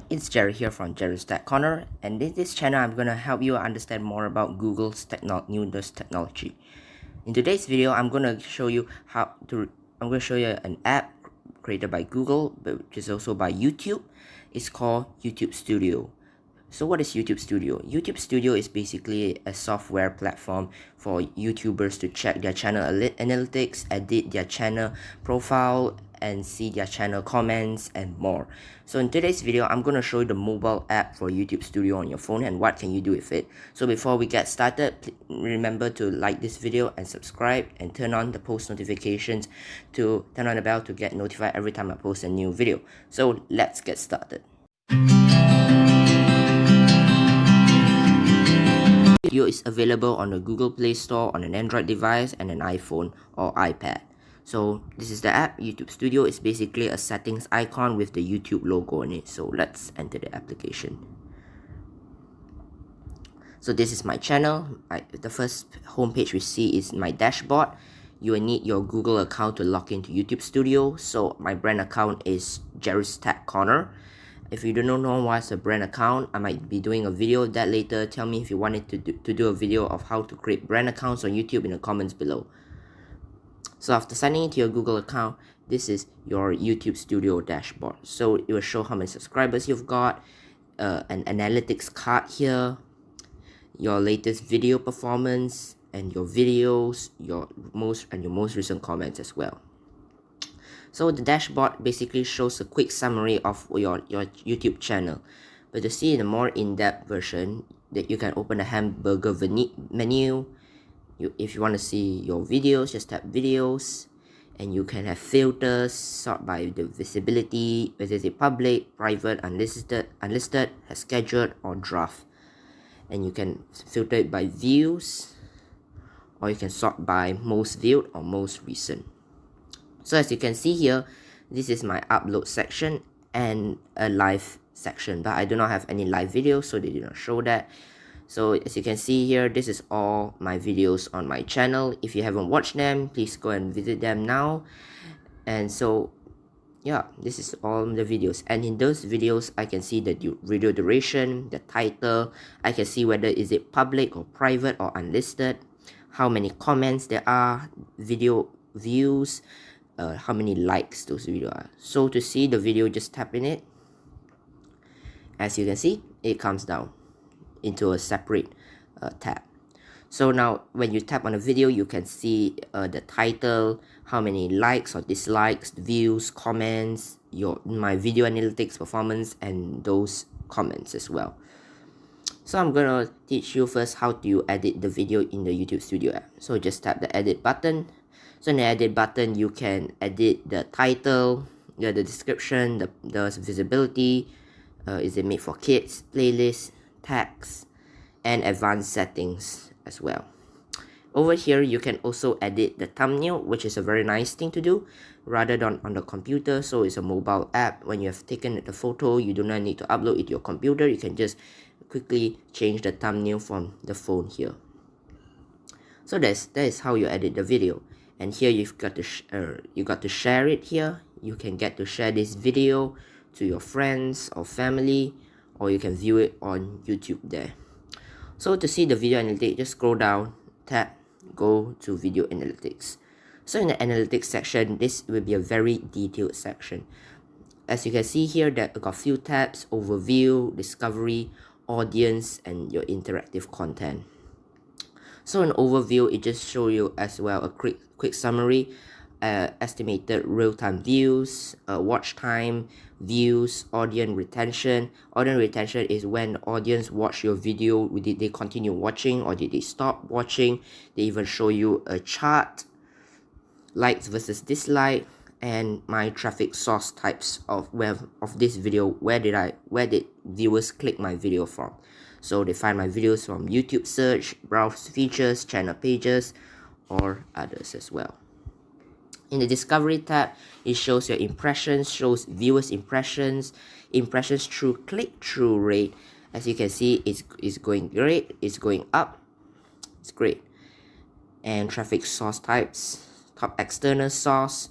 It's Jerry here from Jerry's Tech Corner, and in this channel I'm gonna help you understand more about Google's newest technology. In today's video, I'm gonna show you an app created by Google, but which is also by YouTube. It's called YouTube Studio. So what is YouTube Studio? YouTube Studio is basically a software platform for YouTubers to check their channel analytics, edit their channel profile, and see their channel comments and more. So in today's video, I'm going to show you the mobile app for YouTube Studio on your phone and what can you do with it. So before we get started, remember to like this video and subscribe and turn on the post notifications to turn on the bell to get notified every time I post a new video. So let's get started. Studio is available on the Google Play Store on an Android device and an iPhone or iPad. So this is the app. YouTube Studio is basically a settings icon with the YouTube logo on it. So let's enter the application. So this is my channel. The first homepage we see is my dashboard. You will need your Google account to log into YouTube Studio. So my brand account is Jerry's Tech Corner. If you don't know what's a brand account, I might be doing a video of that later. Tell me if you wanted to do a video of how to create brand accounts on YouTube in the comments below. So after signing into your Google account, this is your YouTube Studio dashboard. So it will show how many subscribers you've got, an analytics card here, your latest video performance, and your videos, your most recent comments as well. So the dashboard basically shows a quick summary of your YouTube channel. But to see the more in-depth version, that you can open the hamburger menu. If you want to see your videos, just tap videos, and you can have filters, sort by the visibility, whether it's public, private, unlisted, has scheduled, or draft. And you can filter it by views, or you can sort by most viewed or most recent. So as you can see here, this is my upload section and a live section, but I do not have any live videos, so they did not show that. So as you can see here, this is all my videos on my channel. If you haven't watched them, please go and visit them now. And so yeah, this is all the videos, and in those videos I can see the video duration, the title. I can see whether is it public or private or unlisted, how many comments there are, video views, how many likes those videos are. So to see the video, just tap in it. As you can see, it comes down into a separate tab. So now when you tap on a video, you can see the title, how many likes or dislikes, views, comments, my video analytics performance, and those comments as well. So I'm gonna teach you first how to edit the video in the YouTube Studio app. So just tap the edit button. So in the edit button, you can edit the title, the description, the visibility, is it made for kids, playlist, tags, and advanced settings as well. Over here, you can also edit the thumbnail, which is a very nice thing to do rather than on the computer. So it's a mobile app. When you have taken the photo, you do not need to upload it to your computer. You can just quickly change the thumbnail from the phone here. So that is how you edit the video. And here you got to share it here. You can get to share this video to your friends or family, or you can view it on YouTube there. So to see the video analytics, just scroll down, tap, go to video analytics. So in the analytics section, this will be a very detailed section. As you can see here, that got few tabs: overview, discovery, audience, and your interactive content. So an overview, it just show you as well a quick summary, estimated real-time views, watch time, views, audience retention. Audience retention is when the audience watch your video, did they continue watching or did they stop watching. They even show you a chart, likes versus dislike, and my traffic source types of this video. Where did viewers click my video from? So they find my videos from YouTube search, browse features, channel pages, or others as well. In the discovery tab, it shows your impressions, shows viewers impressions through click-through rate. As you can see, it's going great, it's going up, it's great. And traffic source types, top external source,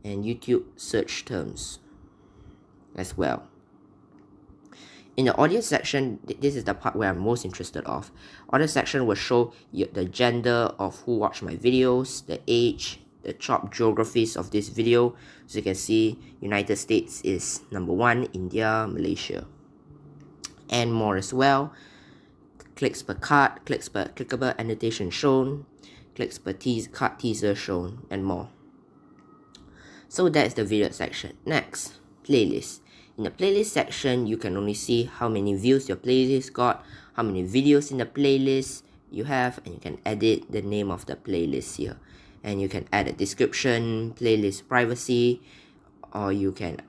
and YouTube search terms as well. In the audio section, this is the part where I'm most interested of. Audio section will show the gender of who watched my videos, the age, the top geographies of this video. So you can see United States is number 1, India, Malaysia, and more as well. Clicks per card, clicks per clickable annotation shown, clicks per card teaser shown, and more. So that's the video section. Next, playlist. In the playlist section, you can only see how many views your playlist got, how many videos in the playlist you have, and you can edit the name of the playlist here. And you can add a description, playlist privacy, or you can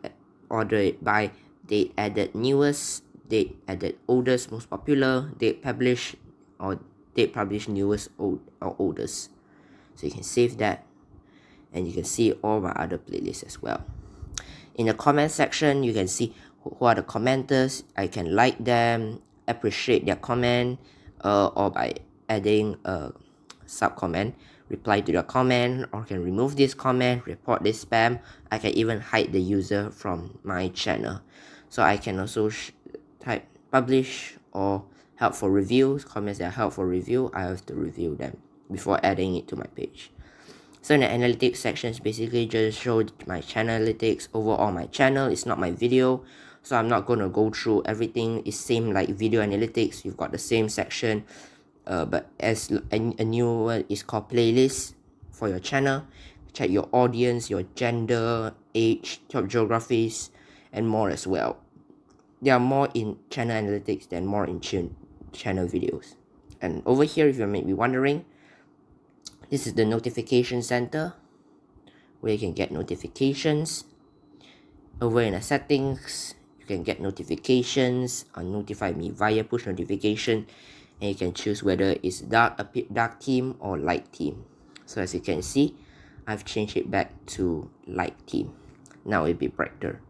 order it by date added newest, date added oldest, most popular, date published, or date published newest or oldest. So you can save that, and you can see all my other playlists as well. In the comment section, you can see who are the commenters. I can like them, appreciate their comment, or by adding a sub comment, reply to the comment, or can remove this comment, report this spam. I can even hide the user from my channel. So I can also type publish or help for reviews, comments that are help for review. I have to review them before adding it to my page. So in the analytics sections, basically just show my channel analytics overall. My channel is not my video, so I'm not going to go through everything. It's same like video analytics. You've got the same section, but as a new one is called playlist for your channel. Check your audience, your gender, age, top geographies, and more as well. There are more in channel analytics than more in channel videos. And over here, if you may be wondering, this is the notification center where you can get notifications. Over in the settings, you can get notifications or notify me via push notification, and you can choose whether it's dark theme or light theme. So as you can see, I've changed it back to light theme. Now it'll be brighter.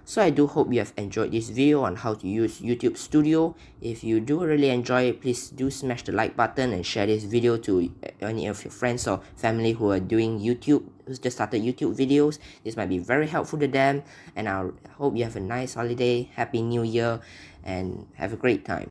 So I do hope you have enjoyed this video on how to use YouTube Studio. If you do really enjoy it, please do smash the like button and share this video to any of your friends or family who are doing YouTube, who's just started YouTube videos. This might be very helpful to them, and I hope you have a nice holiday, Happy New Year, and have a great time.